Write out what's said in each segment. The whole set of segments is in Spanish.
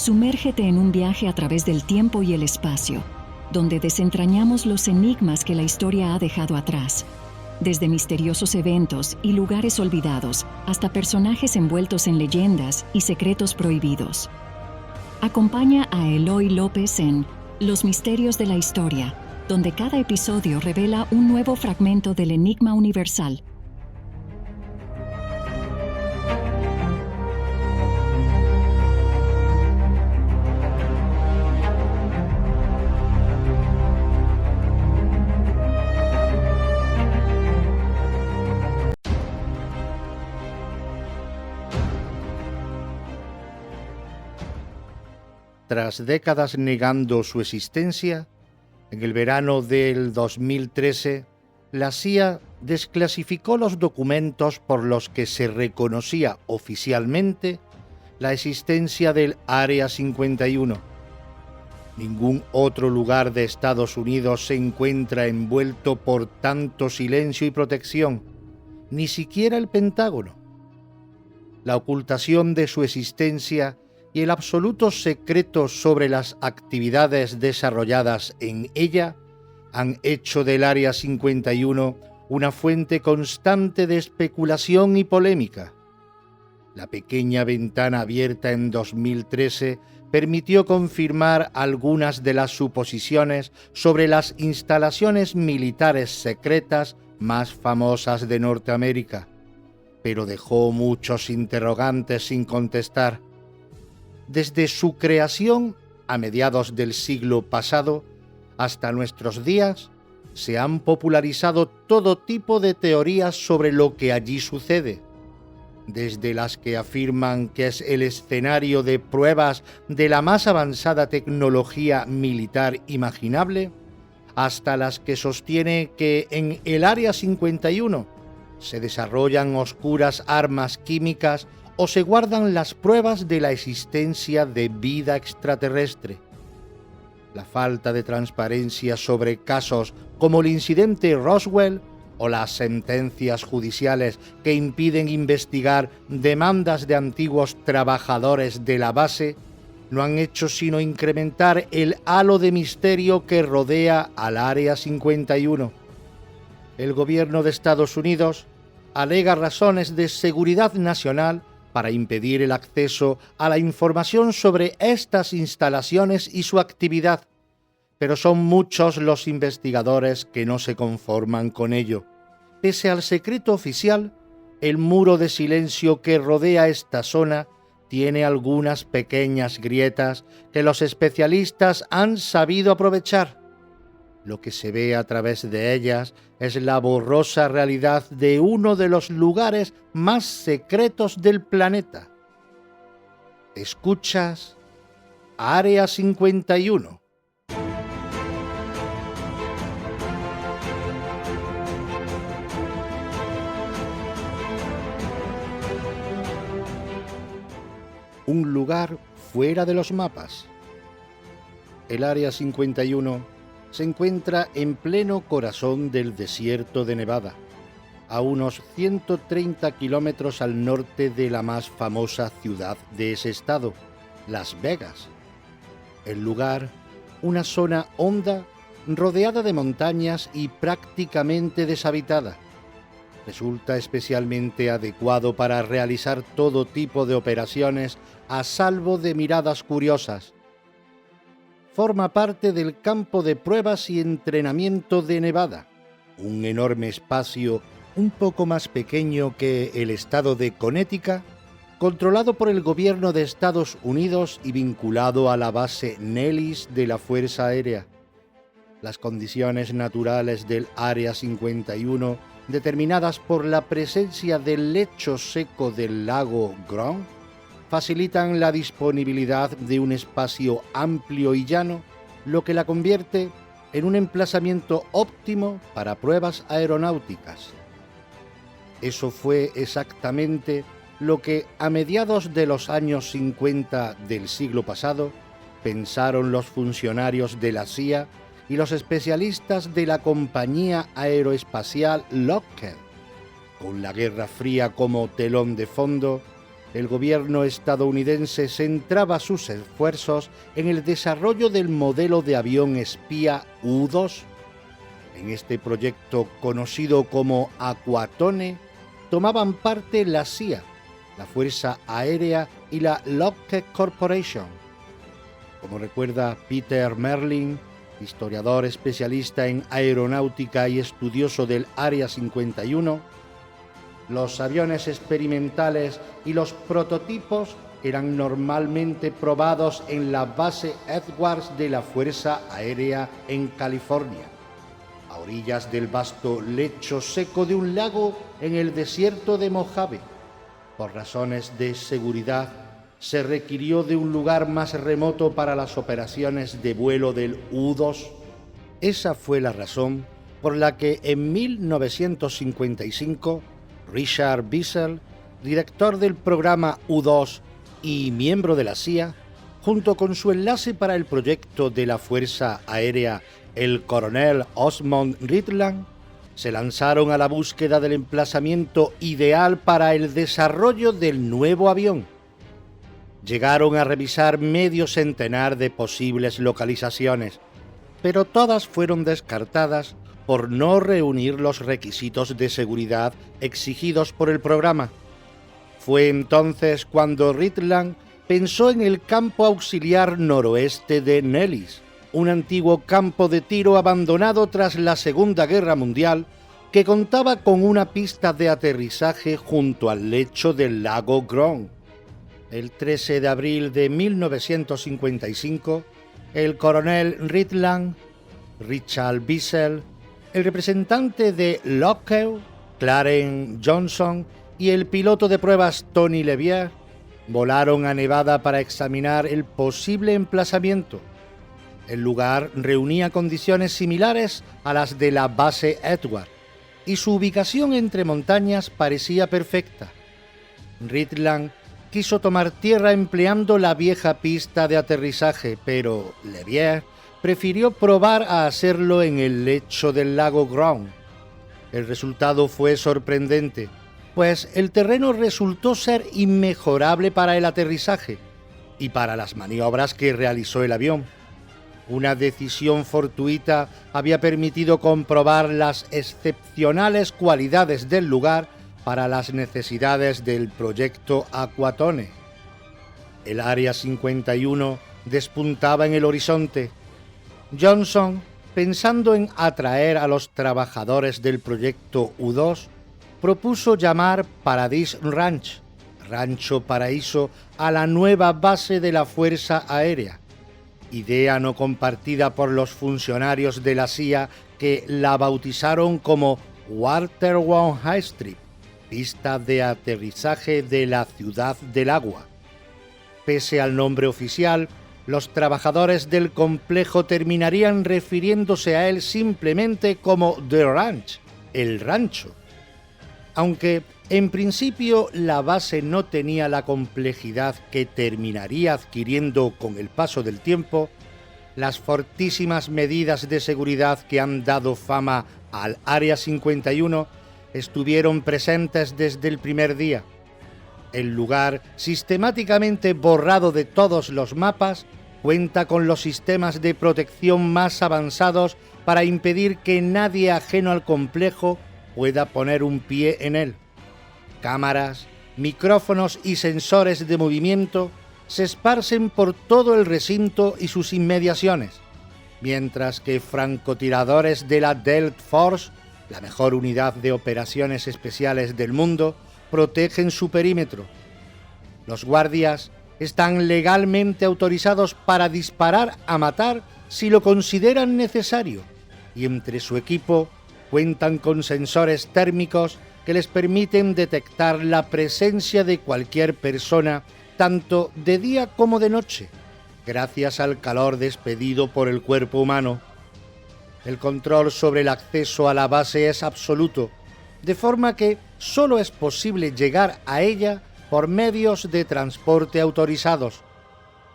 Sumérgete en un viaje a través del tiempo y el espacio, donde desentrañamos los enigmas que la historia ha dejado atrás, desde misteriosos eventos y lugares olvidados hasta personajes envueltos en leyendas y secretos prohibidos. Acompaña a Eloy López en Los Misterios de la Historia, donde cada episodio revela un nuevo fragmento del enigma universal. Tras décadas negando su existencia, en el verano del 2013, la CIA desclasificó los documentos por los que se reconocía oficialmente la existencia del Área 51. Ningún otro lugar de Estados Unidos se encuentra envuelto por tanto silencio y protección, ni siquiera el Pentágono. La ocultación de su existencia y el absoluto secreto sobre las actividades desarrolladas en ella han hecho del Área 51 una fuente constante de especulación y polémica. La pequeña ventana abierta en 2013 permitió confirmar algunas de las suposiciones sobre las instalaciones militares secretas más famosas de Norteamérica, pero dejó muchos interrogantes sin contestar. Desde su creación a mediados del siglo pasado hasta nuestros días, se han popularizado todo tipo de teorías sobre lo que allí sucede, desde las que afirman que es el escenario de pruebas de la más avanzada tecnología militar imaginable, hasta las que sostiene que en el Área 51 se desarrollan oscuras armas químicas o se guardan las pruebas de la existencia de vida extraterrestre. La falta de transparencia sobre casos como el incidente Roswell o las sentencias judiciales que impiden investigar demandas de antiguos trabajadores de la base no han hecho sino incrementar el halo de misterio que rodea al Área 51. El gobierno de Estados Unidos alega razones de seguridad nacional para impedir el acceso a la información sobre estas instalaciones y su actividad, pero son muchos los investigadores que no se conforman con ello. Pese al secreto oficial, el muro de silencio que rodea esta zona tiene algunas pequeñas grietas que los especialistas han sabido aprovechar. Lo que se ve a través de ellas es la borrosa realidad de uno de los lugares más secretos del planeta. ¿Escuchas? Área 51. Un lugar fuera de los mapas. El Área 51 se encuentra en pleno corazón del desierto de Nevada, a unos 130 kilómetros al norte de la más famosa ciudad de ese estado, Las Vegas. El lugar, una zona honda, rodeada de montañas y prácticamente deshabitada, resulta especialmente adecuado para realizar todo tipo de operaciones a salvo de miradas curiosas. Forma parte del campo de pruebas y entrenamiento de Nevada, un enorme espacio un poco más pequeño que el estado de Connecticut, controlado por el gobierno de Estados Unidos y vinculado a la base Nellis de la Fuerza Aérea. Las condiciones naturales del Área 51, determinadas por la presencia del lecho seco del lago Grand, facilitan la disponibilidad de un espacio amplio y llano, lo que la convierte en un emplazamiento óptimo para pruebas aeronáuticas. Eso fue exactamente lo que a mediados de los años 50 del siglo pasado pensaron los funcionarios de la CIA y los especialistas de la compañía aeroespacial Lockheed. Con la Guerra Fría como telón de fondo, el gobierno estadounidense centraba sus esfuerzos en el desarrollo del modelo de avión espía U-2. En este proyecto, conocido como Aquatone, tomaban parte la CIA, la Fuerza Aérea y la Lockheed Corporation. Como recuerda Peter Merlin, historiador especialista en aeronáutica y estudioso del Área 51, los aviones experimentales y los prototipos eran normalmente probados en la base Edwards de la Fuerza Aérea en California, a orillas del vasto lecho seco de un lago en el desierto de Mojave. Por razones de seguridad, se requirió de un lugar más remoto para las operaciones de vuelo del U-2. Esa fue la razón por la que en 1955, Richard Bissell, director del programa U-2 y miembro de la CIA, junto con su enlace para el proyecto de la Fuerza Aérea, el coronel Osmond Ritland, se lanzaron a la búsqueda del emplazamiento ideal para el desarrollo del nuevo avión. Llegaron a revisar medio centenar de posibles localizaciones, pero todas fueron descartadas por no reunir los requisitos de seguridad exigidos por el programa. Fue entonces cuando Ritland pensó en el campo auxiliar noroeste de Nellis, un antiguo campo de tiro abandonado tras la Segunda Guerra Mundial que contaba con una pista de aterrizaje junto al lecho del lago Grand. El 13 de abril de 1955, el coronel Ritland, Richard Bissell, el representante de Lockheed, Clarence Johnson, y el piloto de pruebas Tony Levier volaron a Nevada para examinar el posible emplazamiento. El lugar reunía condiciones similares a las de la base Edwards y su ubicación entre montañas parecía perfecta. Ritland quiso tomar tierra empleando la vieja pista de aterrizaje, pero Levier prefirió probar a hacerlo en el lecho del lago Grand. El resultado fue sorprendente, pues el terreno resultó ser inmejorable para el aterrizaje y para las maniobras que realizó el avión. Una decisión fortuita había permitido comprobar las excepcionales cualidades del lugar para las necesidades del proyecto Aquatone. El Área 51 despuntaba en el horizonte. Johnson, pensando en atraer a los trabajadores del proyecto U-2, propuso llamar Paradise Ranch, Rancho Paraíso, a la nueva base de la Fuerza Aérea, idea no compartida por los funcionarios de la CIA que la bautizaron como Waterworld High Strip, pista de aterrizaje de la Ciudad del Agua. Pese al nombre oficial, los trabajadores del complejo terminarían refiriéndose a él simplemente como The Ranch, el rancho. Aunque en principio la base no tenía la complejidad que terminaría adquiriendo con el paso del tiempo, las fortísimas medidas de seguridad que han dado fama al Área 51 estuvieron presentes desde el primer día. El lugar, sistemáticamente borrado de todos los mapas, cuenta con los sistemas de protección más avanzados para impedir que nadie ajeno al complejo pueda poner un pie en él. Cámaras, micrófonos y sensores de movimiento se esparcen por todo el recinto y sus inmediaciones, mientras que francotiradores de la Delta Force, la mejor unidad de operaciones especiales del mundo, protegen su perímetro. Los guardias están legalmente autorizados para disparar a matar si lo consideran necesario, y entre su equipo cuentan con sensores térmicos que les permiten detectar la presencia de cualquier persona, tanto de día como de noche, gracias al calor despedido por el cuerpo humano. El control sobre el acceso a la base es absoluto, de forma que solo es posible llegar a ella por medios de transporte autorizados.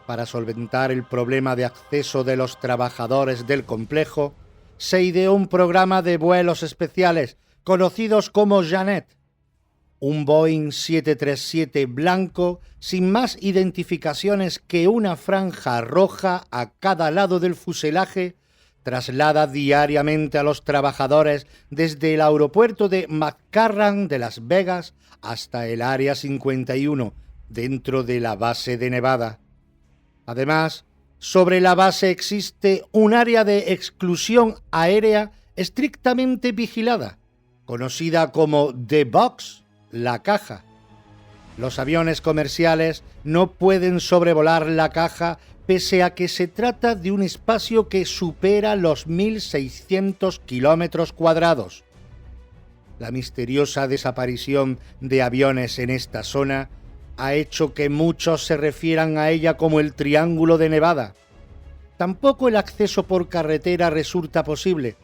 Para solventar el problema de acceso de los trabajadores del complejo, se ideó un programa de vuelos especiales, conocidos como Janet. un Boeing 737 blanco sin más identificaciones que una franja roja a cada lado del fuselaje, traslada diariamente a los trabajadores desde el aeropuerto de McCarran de Las Vegas hasta el Área 51, dentro de la base de Nevada. Además, sobre la base existe un área de exclusión aérea estrictamente vigilada, conocida como The Box, la caja. Los aviones comerciales no pueden sobrevolar la caja pese a que se trata de un espacio que supera los 1.600 kilómetros cuadrados. La misteriosa desaparición de aviones en esta zona ha hecho que muchos se refieran a ella como el Triángulo de Nevada. Tampoco el acceso por carretera resulta posible,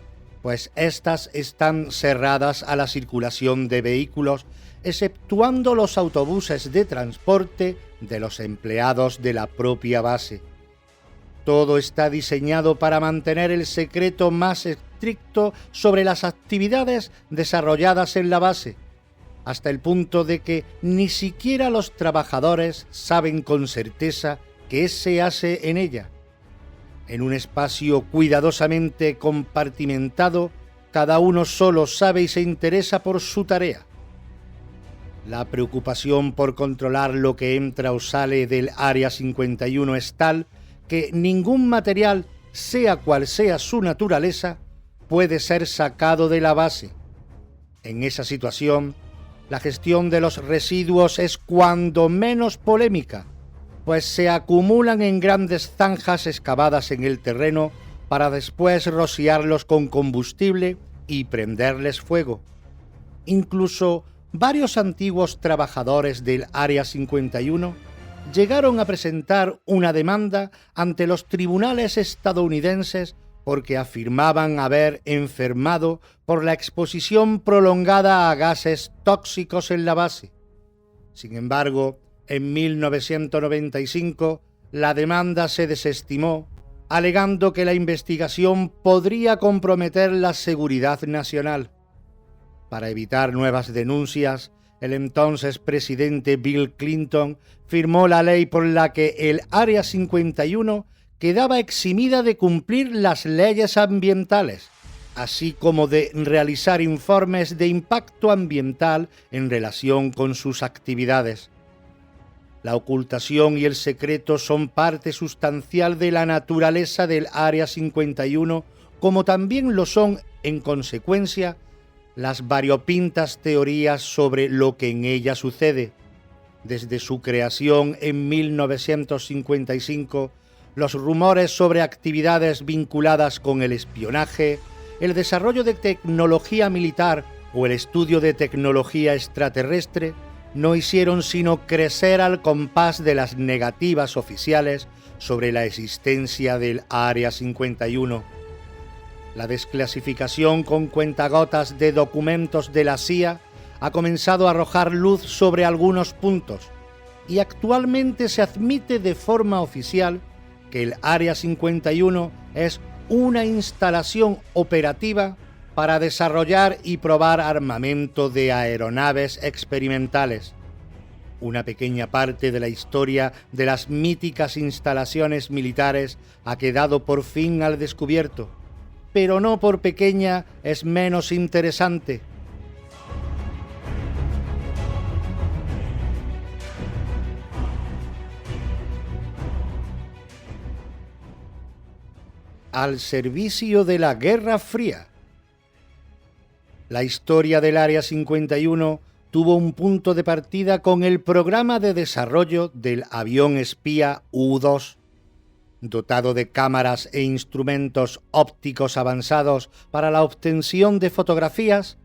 pues estas están cerradas a la circulación de vehículos, exceptuando los autobuses de transporte de los empleados de la propia base. Todo está diseñado para mantener el secreto más estricto sobre las actividades desarrolladas en la base, hasta el punto de que ni siquiera los trabajadores saben con certeza qué se hace en ella. En un espacio cuidadosamente compartimentado, cada uno solo sabe y se interesa por su tarea. La preocupación por controlar lo que entra o sale del Área 51 es tal que ningún material, sea cual sea su naturaleza, puede ser sacado de la base. En esa situación, la gestión de los residuos es cuando menos polémica, pues se acumulan en grandes zanjas excavadas en el terreno para después rociarlos con combustible y prenderles fuego. Incluso varios antiguos trabajadores del Área 51 llegaron a presentar una demanda ante los tribunales estadounidenses porque afirmaban haber enfermado por la exposición prolongada a gases tóxicos en la base. Sin embargo, en 1995, la demanda se desestimó, alegando que la investigación podría comprometer la seguridad nacional. Para evitar nuevas denuncias, el entonces presidente Bill Clinton firmó la ley por la que el Área 51 quedaba eximida de cumplir las leyes ambientales, así como de realizar informes de impacto ambiental en relación con sus actividades. La ocultación y el secreto son parte sustancial de la naturaleza del Área 51, como también lo son, en consecuencia, las variopintas teorías sobre lo que en ella sucede. Desde su creación en 1955, los rumores sobre actividades vinculadas con el espionaje, el desarrollo de tecnología militar o el estudio de tecnología extraterrestre no hicieron sino crecer al compás de las negativas oficiales sobre la existencia del Área 51. La desclasificación con cuentagotas de documentos de la CIA ha comenzado a arrojar luz sobre algunos puntos y actualmente se admite de forma oficial que el Área 51 es una instalación operativa para desarrollar y probar armamento de aeronaves experimentales. Una pequeña parte de la historia de las míticas instalaciones militares ha quedado por fin al descubierto, pero no por pequeña es menos interesante. Al servicio de la Guerra Fría. La historia del Área 51 tuvo un punto de partida con el programa de desarrollo del avión espía U-2. Dotado de cámaras e instrumentos ópticos avanzados para la obtención de fotografías,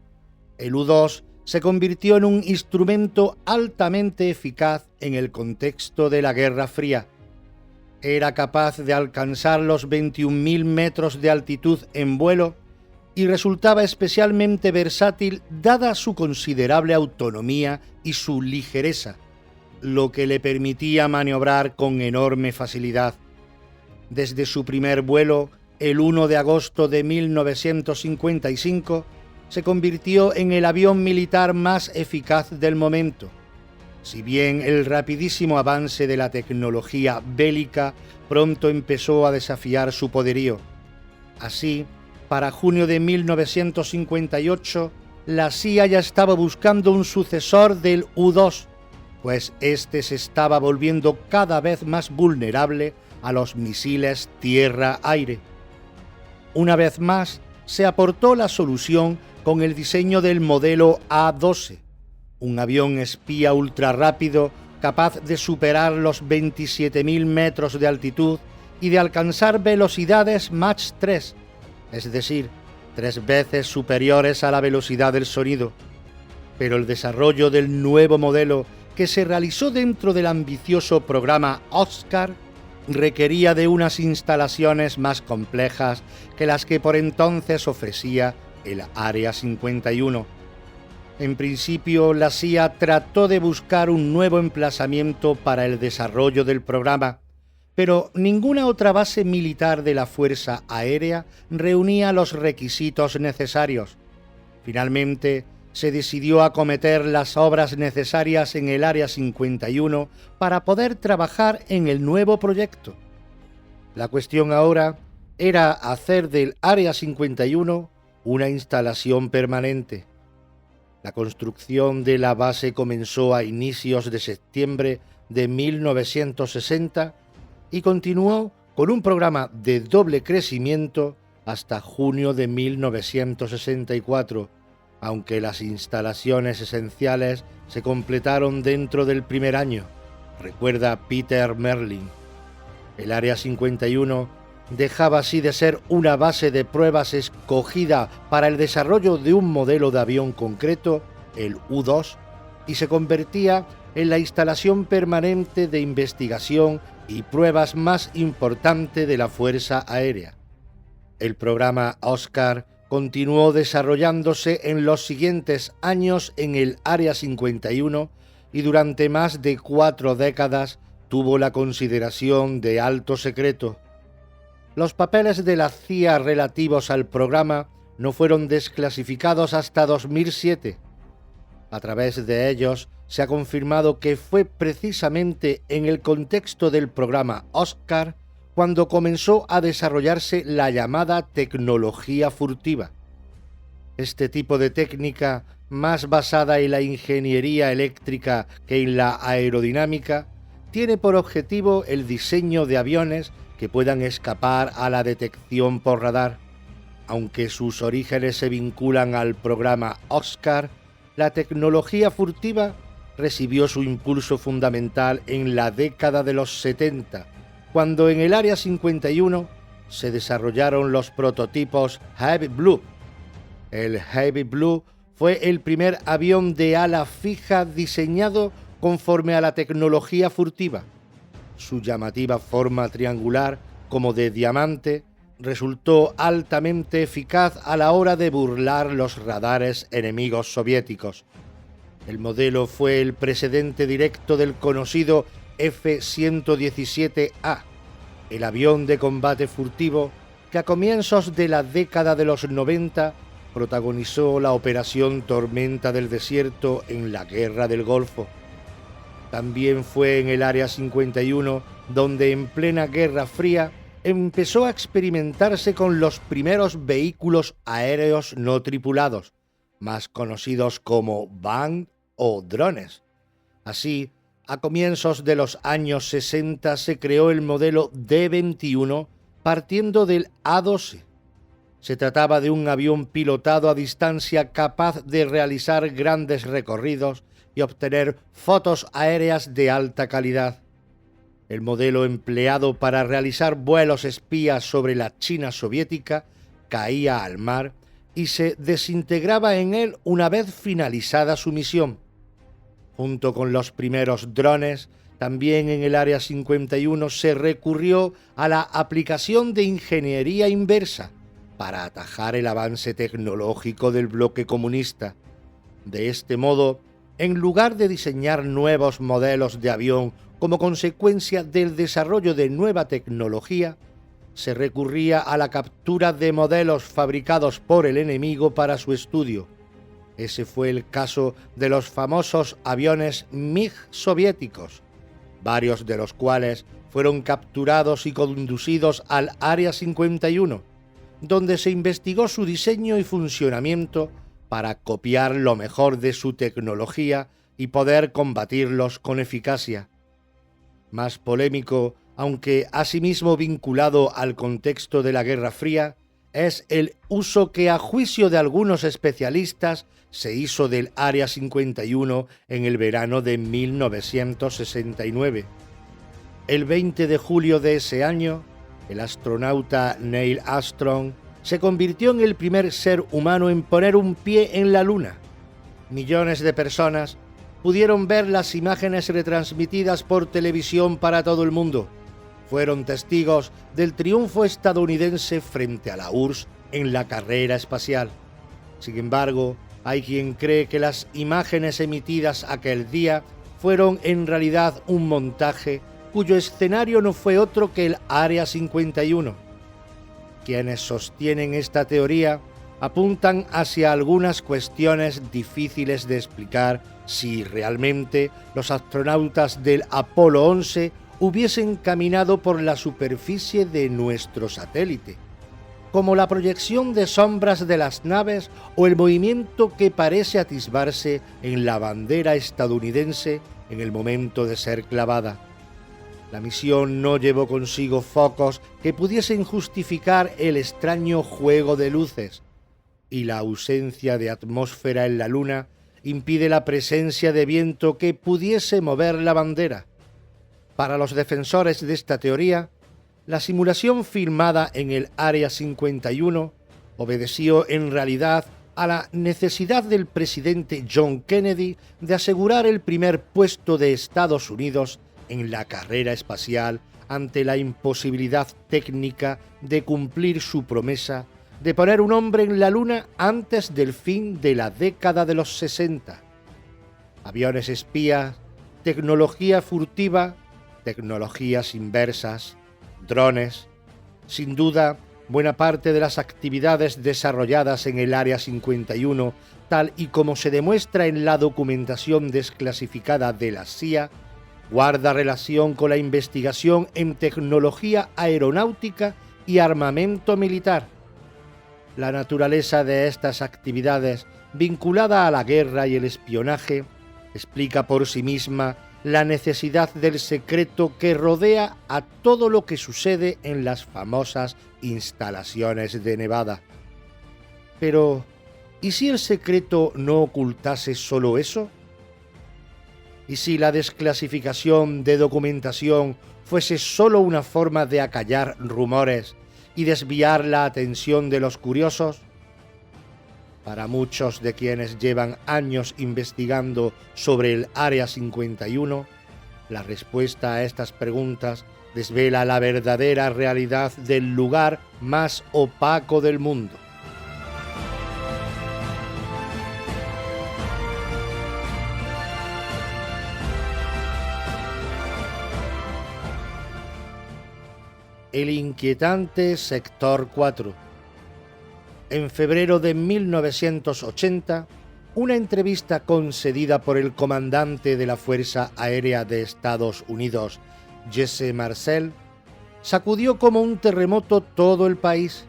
el U-2 se convirtió en un instrumento altamente eficaz en el contexto de la Guerra Fría. Era capaz de alcanzar los 21.000 metros de altitud en vuelo y resultaba especialmente versátil dada su considerable autonomía y su ligereza, lo que le permitía maniobrar con enorme facilidad. Desde su primer vuelo, el 1 de agosto de 1955, se convirtió en el avión militar más eficaz del momento. Si bien el rapidísimo avance de la tecnología bélica pronto empezó a desafiar su poderío. Así, para junio de 1958, la CIA ya estaba buscando un sucesor del U-2, pues este se estaba volviendo cada vez más vulnerable a los misiles tierra-aire. Una vez más, se aportó la solución con el diseño del modelo A-12, un avión espía ultrarrápido capaz de superar los 27.000 metros de altitud y de alcanzar velocidades Mach 3, es decir, 3 veces superiores a la velocidad del sonido. Pero el desarrollo del nuevo modelo, que se realizó dentro del ambicioso programa Oscar, requería de unas instalaciones más complejas que las que por entonces ofrecía el Área 51. En principio, la CIA trató de buscar un nuevo emplazamiento para el desarrollo del programa, pero ninguna otra base militar de la Fuerza Aérea reunía los requisitos necesarios. Finalmente, se decidió acometer las obras necesarias en el Área 51 para poder trabajar en el nuevo proyecto. La cuestión ahora era hacer del Área 51 una instalación permanente. La construcción de la base comenzó a inicios de septiembre de 1960 y continuó con un programa de doble crecimiento hasta junio de 1964, aunque las instalaciones esenciales se completaron dentro del primer año, recuerda Peter Merlin. El Área 51 dejaba así de ser una base de pruebas escogida para el desarrollo de un modelo de avión concreto, el U-2, y se convertía en la instalación permanente de investigación y pruebas más importante de la Fuerza Aérea. El programa Oscar continuó desarrollándose en los siguientes años en el Área 51 y durante más de 4 décadas tuvo la consideración de alto secreto. Los papeles de la CIA relativos al programa no fueron desclasificados hasta 2007. A través de ellos se ha confirmado que fue precisamente en el contexto del programa Oscar cuando comenzó a desarrollarse la llamada tecnología furtiva. Este tipo de técnica, más basada en la ingeniería eléctrica que en la aerodinámica, tiene por objetivo el diseño de aviones que puedan escapar a la detección por radar. Aunque sus orígenes se vinculan al programa Oscar, la tecnología furtiva recibió su impulso fundamental en la década de los 70, cuando en el Área 51 se desarrollaron los prototipos Heavy Blue. El Heavy Blue fue el primer avión de ala fija diseñado conforme a la tecnología furtiva. Su llamativa forma triangular, como de diamante, resultó altamente eficaz a la hora de burlar los radares enemigos soviéticos. El modelo fue el precedente directo del conocido F-117A, el avión de combate furtivo que a comienzos de la década de los 90 protagonizó la Operación Tormenta del Desierto en la Guerra del Golfo. También fue en el Área 51 donde en plena Guerra Fría empezó a experimentarse con los primeros vehículos aéreos no tripulados, más conocidos como van o drones. Así, a comienzos de los años 60 se creó el modelo D-21 partiendo del A-12. Se trataba de un avión pilotado a distancia capaz de realizar grandes recorridos y obtener fotos aéreas de alta calidad. El modelo empleado para realizar vuelos espías sobre la China soviética caía al mar y se desintegraba en él una vez finalizada su misión. Junto con los primeros drones, también en el Área 51 se recurrió a la aplicación de ingeniería inversa para atajar el avance tecnológico del bloque comunista. De este modo, en lugar de diseñar nuevos modelos de avión como consecuencia del desarrollo de nueva tecnología, se recurría a la captura de modelos fabricados por el enemigo para su estudio. Ese fue el caso de los famosos aviones MiG soviéticos, varios de los cuales fueron capturados y conducidos al Área 51, donde se investigó su diseño y funcionamiento para copiar lo mejor de su tecnología y poder combatirlos con eficacia. Más polémico, aunque asimismo vinculado al contexto de la Guerra Fría, es el uso que, a juicio de algunos especialistas, se hizo del Área 51 en el verano de 1969. El 20 de julio de ese año, el astronauta Neil Armstrong se convirtió en el primer ser humano en poner un pie en la Luna. Millones de personas pudieron ver las imágenes retransmitidas por televisión para todo el mundo. Fueron testigos del triunfo estadounidense frente a la URSS en la carrera espacial. Sin embargo, hay quien cree que las imágenes emitidas aquel día fueron en realidad un montaje cuyo escenario no fue otro que el Área 51. Quienes sostienen esta teoría apuntan hacia algunas cuestiones difíciles de explicar si realmente los astronautas del Apolo 11 hubiesen caminado por la superficie de nuestro satélite, como la proyección de sombras de las naves o el movimiento que parece atisbarse en la bandera estadounidense en el momento de ser clavada. La misión no llevó consigo focos que pudiesen justificar el extraño juego de luces, y la ausencia de atmósfera en la Luna impide la presencia de viento que pudiese mover la bandera. Para los defensores de esta teoría, la simulación filmada en el Área 51 obedeció en realidad a la necesidad del presidente John Kennedy de asegurar el primer puesto de Estados Unidos en la carrera espacial ante la imposibilidad técnica de cumplir su promesa de poner un hombre en la Luna antes del fin de la década de los 60. Aviones espías, tecnología furtiva, tecnologías inversas, drones. Sin duda, buena parte de las actividades desarrolladas en el Área 51, tal y como se demuestra en la documentación desclasificada de la CIA, guarda relación con la investigación en tecnología aeronáutica y armamento militar. La naturaleza de estas actividades, vinculada a la guerra y el espionaje, explica por sí misma la necesidad del secreto que rodea a todo lo que sucede en las famosas instalaciones de Nevada. Pero, ¿y si el secreto no ocultase solo eso? ¿Y si la desclasificación de documentación fuese solo una forma de acallar rumores y desviar la atención de los curiosos? Para muchos de quienes llevan años investigando sobre el Área 51, la respuesta a estas preguntas desvela la verdadera realidad del lugar más opaco del mundo. El inquietante Sector 4. En febrero de 1980, una entrevista concedida por el comandante de la Fuerza Aérea de Estados Unidos, Jesse Marcel, sacudió como un terremoto todo el país.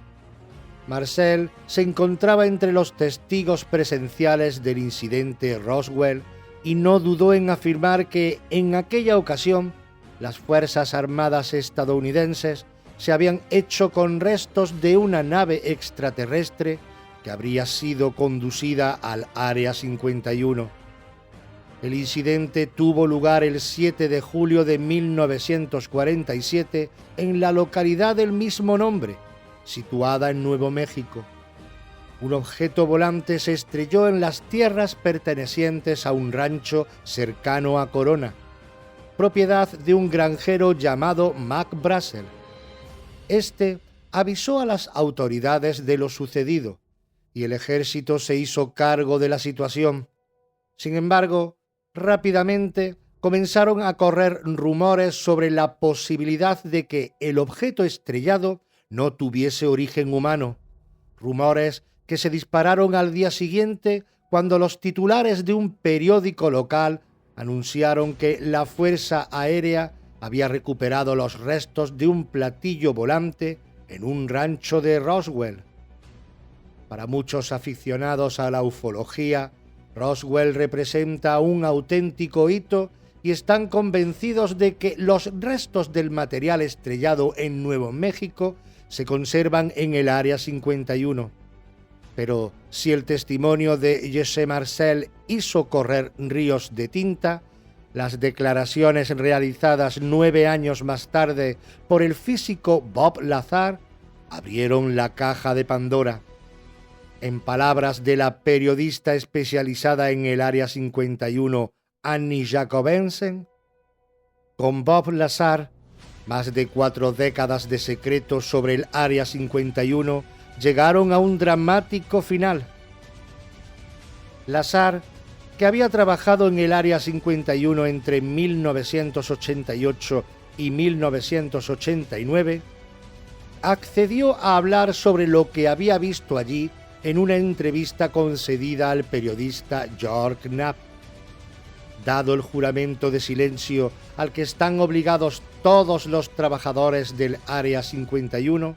Marcel se encontraba entre los testigos presenciales del incidente Roswell y no dudó en afirmar que en aquella ocasión las Fuerzas Armadas estadounidenses se habían hecho con restos de una nave extraterrestre que habría sido conducida al Área 51. El incidente tuvo lugar el 7 de julio de 1947 en la localidad del mismo nombre, situada en Nuevo México. Un objeto volante se estrelló en las tierras pertenecientes a un rancho cercano a Corona, propiedad de un granjero llamado Mac Brazel. Este avisó a las autoridades de lo sucedido y el ejército se hizo cargo de la situación. Sin embargo, rápidamente comenzaron a correr rumores sobre la posibilidad de que el objeto estrellado no tuviese origen humano, rumores que se dispararon al día siguiente cuando los titulares de un periódico local anunciaron que la Fuerza Aérea había recuperado los restos de un platillo volante en un rancho de Roswell. Para muchos aficionados a la ufología, Roswell representa un auténtico hito y están convencidos de que los restos del material estrellado en Nuevo México se conservan en el Área 51. Pero si el testimonio de Jesse Marcel hizo correr ríos de tinta, las declaraciones realizadas 9 años más tarde por el físico Bob Lazar abrieron la caja de Pandora. En palabras de la periodista especializada en el Área 51, Annie Jacobsen, con Bob Lazar, más de 4 décadas de secretos sobre el Área 51 llegaron a un dramático final. Lazar, que había trabajado en el Área 51 entre 1988 y 1989, accedió a hablar sobre lo que había visto allí en una entrevista concedida al periodista George Knapp. Dado el juramento de silencio al que están obligados todos los trabajadores del Área 51,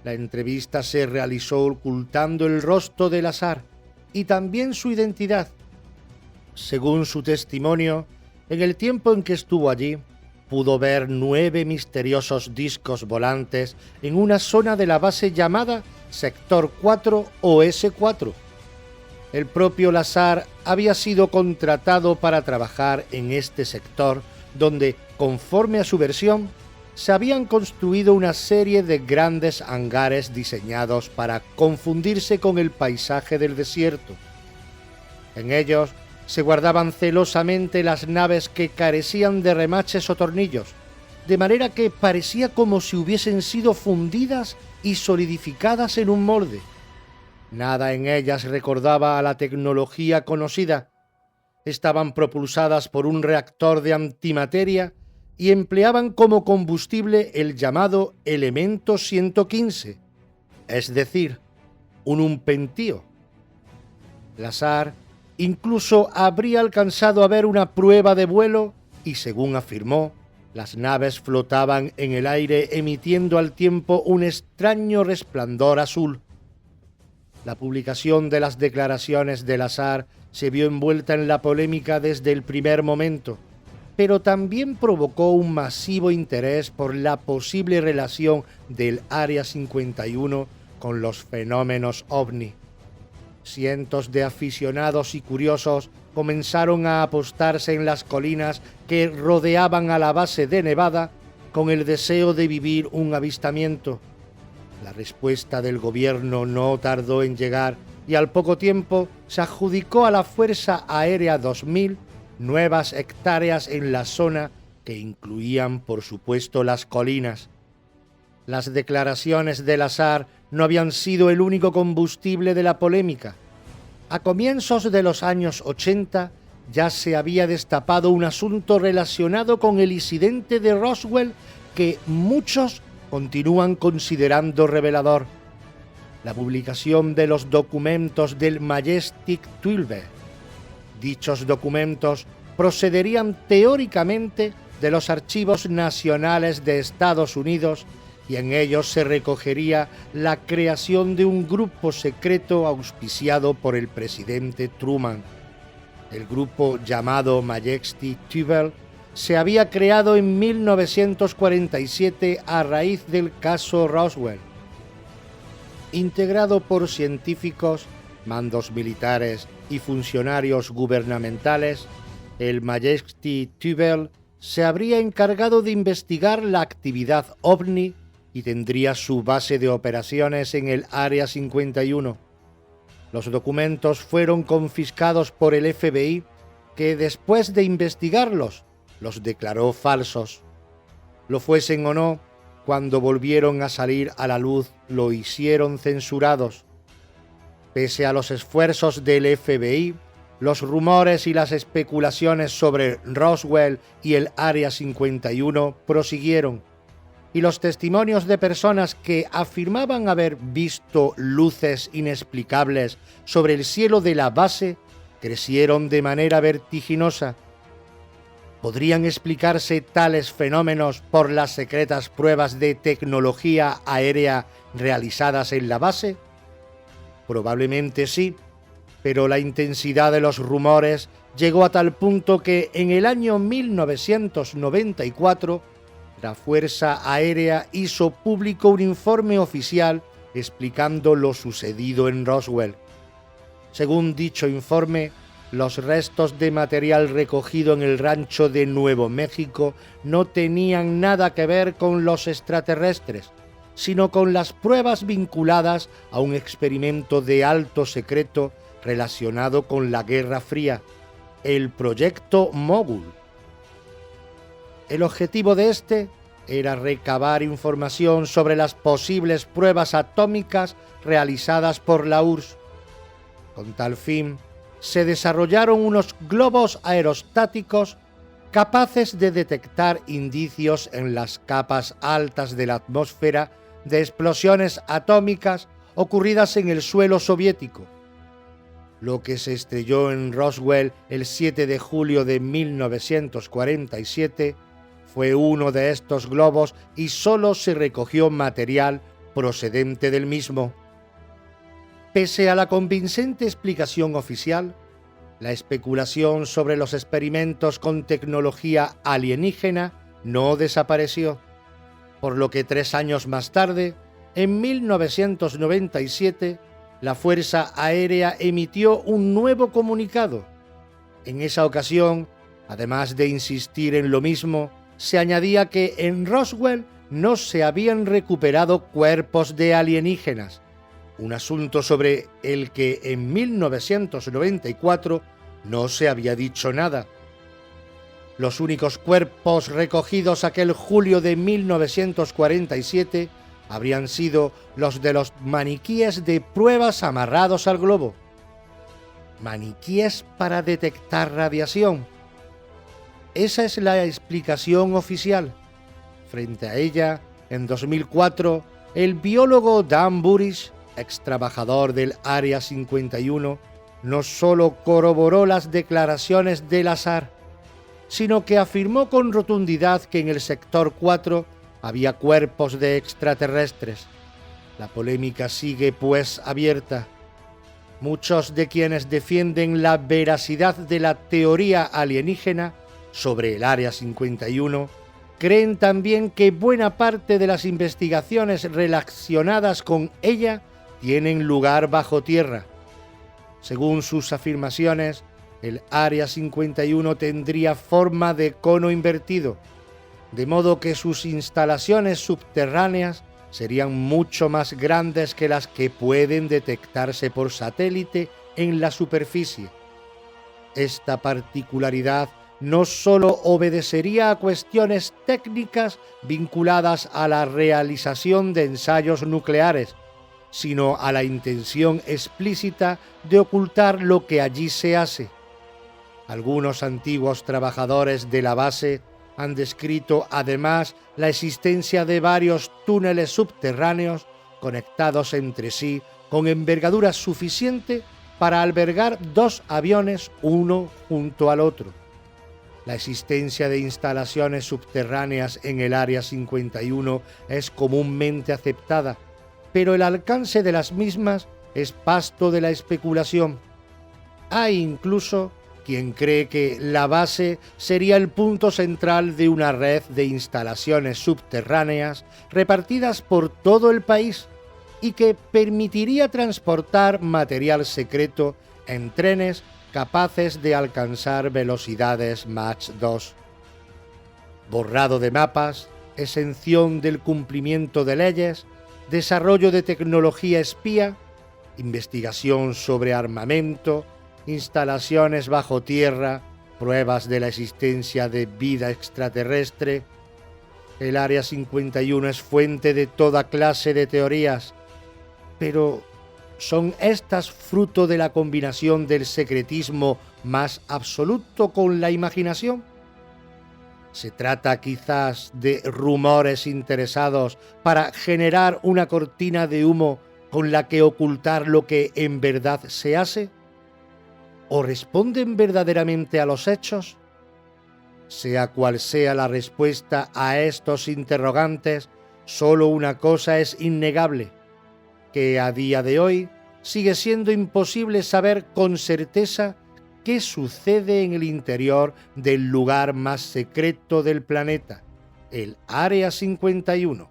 la entrevista se realizó ocultando el rostro de Lazar y también su identidad. Según su testimonio, en el tiempo en que estuvo allí, pudo ver 9 misteriosos discos volantes en una zona de la base llamada Sector 4 o S4. El propio Lazar había sido contratado para trabajar en este sector, donde, conforme a su versión, se habían construido una serie de grandes hangares diseñados para confundirse con el paisaje del desierto. En ellos se guardaban celosamente las naves que carecían de remaches o tornillos, de manera que parecía como si hubiesen sido fundidas y solidificadas en un molde. Nada en ellas recordaba a la tecnología conocida. Estaban propulsadas por un reactor de antimateria y empleaban como combustible el llamado elemento 115, es decir, un umpentío. Lazar incluso habría alcanzado a ver una prueba de vuelo y, según afirmó, las naves flotaban en el aire emitiendo al tiempo un extraño resplandor azul. La publicación de las declaraciones de Lazar se vio envuelta en la polémica desde el primer momento, pero también provocó un masivo interés por la posible relación del Área 51 con los fenómenos ovni. Cientos de aficionados y curiosos comenzaron a apostarse en las colinas que rodeaban a la base de Nevada con el deseo de vivir un avistamiento. La respuesta del gobierno no tardó en llegar y al poco tiempo se adjudicó a la Fuerza Aérea 2000 nuevas hectáreas en la zona que incluían, por supuesto, las colinas. Las declaraciones de Lazar no habían sido el único combustible de la polémica. A comienzos de los años 80 ya se había destapado un asunto relacionado con el incidente de Roswell que muchos continúan considerando revelador: la publicación de los documentos del Majestic 12. Dichos documentos procederían teóricamente de los archivos nacionales de Estados Unidos y en ellos se recogería la creación de un grupo secreto auspiciado por el presidente Truman. El grupo llamado Majestic 12 se había creado en 1947 a raíz del caso Roswell. Integrado por científicos, mandos militares y funcionarios gubernamentales, el Majestic 12 se habría encargado de investigar la actividad ovni y tendría su base de operaciones en el Área 51. Los documentos fueron confiscados por el FBI, que después de investigarlos, los declaró falsos. Lo fuesen o no, cuando volvieron a salir a la luz, lo hicieron censurados. Pese a los esfuerzos del FBI, los rumores y las especulaciones sobre Roswell y el Área 51 prosiguieron. y los testimonios de personas que afirmaban haber visto luces inexplicables sobre el cielo de la base crecieron de manera vertiginosa. ¿Podrían explicarse tales fenómenos por las secretas pruebas de tecnología aérea realizadas en la base? Probablemente sí, pero la intensidad de los rumores llegó a tal punto que en el año 1994 la Fuerza Aérea hizo público un informe oficial explicando lo sucedido en Roswell. Según dicho informe, los restos de material recogido en el rancho de Nuevo México no tenían nada que ver con los extraterrestres, sino con las pruebas vinculadas a un experimento de alto secreto relacionado con la Guerra Fría, el Proyecto Mogul. El objetivo de este era recabar información sobre las posibles pruebas atómicas realizadas por la URSS. Con tal fin, se desarrollaron unos globos aerostáticos capaces de detectar indicios en las capas altas de la atmósfera de explosiones atómicas ocurridas en el suelo soviético. Lo que se estrelló en Roswell el 7 de julio de 1947 fue uno de estos globos y solo se recogió material procedente del mismo. Pese a la convincente explicación oficial, la especulación sobre los experimentos con tecnología alienígena no desapareció, por lo que 3 años más tarde, en 1997, la Fuerza Aérea emitió un nuevo comunicado. En esa ocasión, además de insistir en lo mismo, se añadía que en Roswell no se habían recuperado cuerpos de alienígenas, un asunto sobre el que en 1994 no se había dicho nada. Los únicos cuerpos recogidos aquel julio de 1947 habrían sido los de los maniquíes de pruebas amarrados al globo. Maniquíes para detectar radiación. Esa es la explicación oficial. Frente a ella, en 2004, el biólogo Dan Burisch, ex trabajador del Área 51, no solo corroboró las declaraciones del azar, sino que afirmó con rotundidad que en el sector 4 había cuerpos de extraterrestres. La polémica sigue, pues, abierta. Muchos de quienes defienden la veracidad de la teoría alienígena sobre el Área 51 creen también que buena parte de las investigaciones relacionadas con ella tienen lugar bajo tierra. Según sus afirmaciones, el Área 51 tendría forma de cono invertido, de modo que sus instalaciones subterráneas serían mucho más grandes que las que pueden detectarse por satélite en la superficie. Esta particularidad no solo obedecería a cuestiones técnicas vinculadas a la realización de ensayos nucleares, sino a la intención explícita de ocultar lo que allí se hace. Algunos antiguos trabajadores de la base han descrito además la existencia de varios túneles subterráneos conectados entre sí con envergadura suficiente para albergar 2 aviones uno junto al otro. La existencia de instalaciones subterráneas en el Área 51 es comúnmente aceptada, pero el alcance de las mismas es pasto de la especulación. Hay incluso quien cree que la base sería el punto central de una red de instalaciones subterráneas repartidas por todo el país y que permitiría transportar material secreto en trenes capaces de alcanzar velocidades Mach 2. Borrado de mapas, exención del cumplimiento de leyes, desarrollo de tecnología espía, investigación sobre armamento, instalaciones bajo tierra, pruebas de la existencia de vida extraterrestre. El Área 51 es fuente de toda clase de teorías, pero ¿son estas fruto de la combinación del secretismo más absoluto con la imaginación? ¿Se trata quizás de rumores interesados para generar una cortina de humo con la que ocultar lo que en verdad se hace? ¿O responden verdaderamente a los hechos? Sea cual sea la respuesta a estos interrogantes, solo una cosa es innegable, que a día de hoy sigue siendo imposible saber con certeza qué sucede en el interior del lugar más secreto del planeta, el Área 51.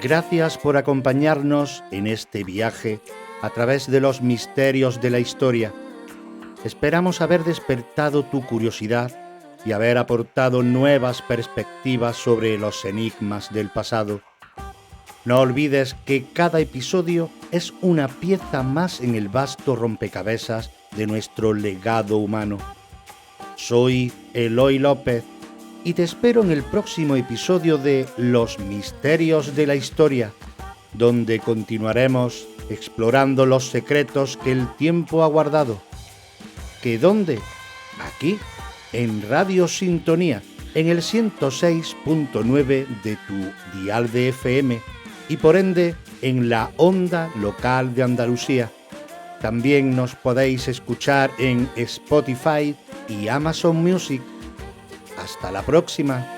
Gracias por acompañarnos en este viaje a través de los misterios de la historia. Esperamos haber despertado tu curiosidad y haber aportado nuevas perspectivas sobre los enigmas del pasado. No olvides que cada episodio es una pieza más en el vasto rompecabezas de nuestro legado humano. Soy Eloy López y te espero en el próximo episodio de Los Misterios de la Historia, donde continuaremos explorando los secretos que el tiempo ha guardado. ¿Que dónde? Aquí, en Radio Sintonía, en el 106.9 de tu dial de FM y por ende en la onda local de Andalucía. También nos podéis escuchar en Spotify y Amazon Music. Hasta la próxima.